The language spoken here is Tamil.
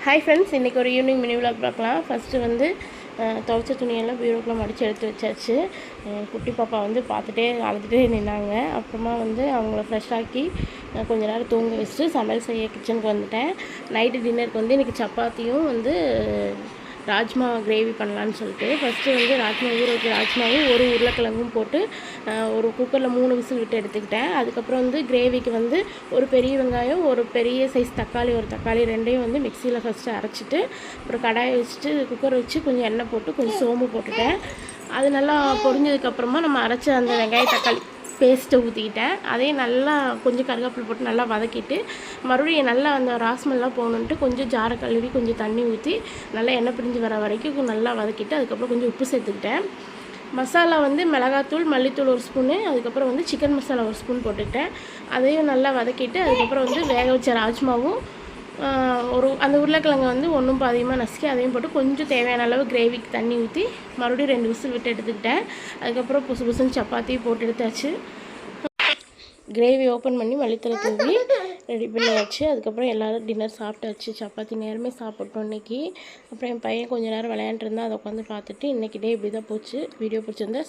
ஹாய் ஃப்ரெண்ட்ஸ், இன்றைக்கி ஒரு ஈவினிங் மினி விலாக் பார்க்கலாம். ஃபஸ்ட்டு வந்து துவைச்ச துணியெல்லாம் பீரோக்குள்ளே மடித்து எடுத்து வச்சாச்சு. குட்டி பாப்பா வந்து பார்த்துட்டே அழுதுகிட்டே நின்னாங்க. அப்புறமா வந்து அவங்கள ஃப்ரெஷ் ஆக்கி கொஞ்ச நேரம் தூங்க வச்சுட்டு சமையல் செய்ய கிச்சனுக்கு வந்துட்டேன். நைட்டு டின்னருக்கு வந்து இன்றைக்கி சப்பாத்தியும் வந்து ராஜ்மா கிரேவி பண்ணலான்னு சொல்லிட்டு ஃபஸ்ட்டு வந்து ராஜ்மா ஊற வைக்க ராஜ்மாவும் ஒரு உருளைக்கிழங்கும் போட்டு ஒரு குக்கரில் 3 விசில் விட்டு எடுத்துக்கிட்டேன். அதுக்கப்புறம் வந்து கிரேவிக்கு வந்து ஒரு பெரிய வெங்காயம், ஒரு பெரிய சைஸ் தக்காளி, ஒரு தக்காளி ரெண்டையும் வந்து மிக்சியில் ஃபஸ்ட்டு அரைச்சிட்டு அப்புறம் கடாயை வச்சுட்டு குக்கர் வச்சு கொஞ்சம் எண்ணெய் போட்டு கொஞ்சம் சோம்பு போட்டுட்டேன். அது நல்லா பொரிஞ்சதுக்கப்புறமா நம்ம அரைச்ச அந்த வெங்காய தக்காளி பேஸ்ட்டை ஊற்றிக்கிட்டேன். அதையும் நல்லா கொஞ்சம் கருவேப்பிலை போட்டு நல்லா வதக்கிட்டு மறுபடியும் நல்லா அந்த ராஸ்மெல்லாம் போகணுன்ட்டு கொஞ்சம் ஜாரை கழுவி கொஞ்சம் தண்ணி ஊற்றி நல்லா எண்ணெய் பிரிஞ்சு வர வரைக்கும் நல்லா வதக்கிட்டு அதுக்கப்புறம் கொஞ்சம் உப்பு சேர்த்துக்கிட்டேன். மசாலா வந்து மிளகாத்தூள், மல்லித்தூள் 1 ஸ்பூனு, அதுக்கப்புறம் வந்து சிக்கன் மசாலா 1 ஸ்பூன் போட்டுக்கிட்டேன். அதையும் நல்லா வதக்கிட்டு அதுக்கப்புறம் வந்து வேக வச்ச ராஜ்மாவும் அந்த உருளைக்கிழங்கு வந்து ஒன்றும் பாதியமாக நசுக்கி அதையும் போட்டு கொஞ்சம் தேவையான அளவு கிரேவிக்கு தண்ணி ஊற்றி மறுபடியும் 2 விசில் விட்டு எடுத்துக்கிட்டேன். அதுக்கப்புறம் புதுசுன்னு சப்பாத்தியும் போட்டு எடுத்தாச்சு. கிரேவி ஓப்பன் பண்ணி மல்லித்தலை தூவி ரெடி பண்ணியாச்சு. அதுக்கப்புறம் எல்லோரும் டின்னர் சாப்பிட்டாச்சு. சப்பாத்தி நேரமே சாப்பிட்டோம் இன்றைக்கி. அப்புறம் என் பையன் கொஞ்சம் நேரம் விளையாண்டுருந்தா அதை உட்காந்து பார்த்துட்டு இன்றைக்கி டே இப்படி தான் போச்சு. வீடியோ பிடிச்சிருந்தா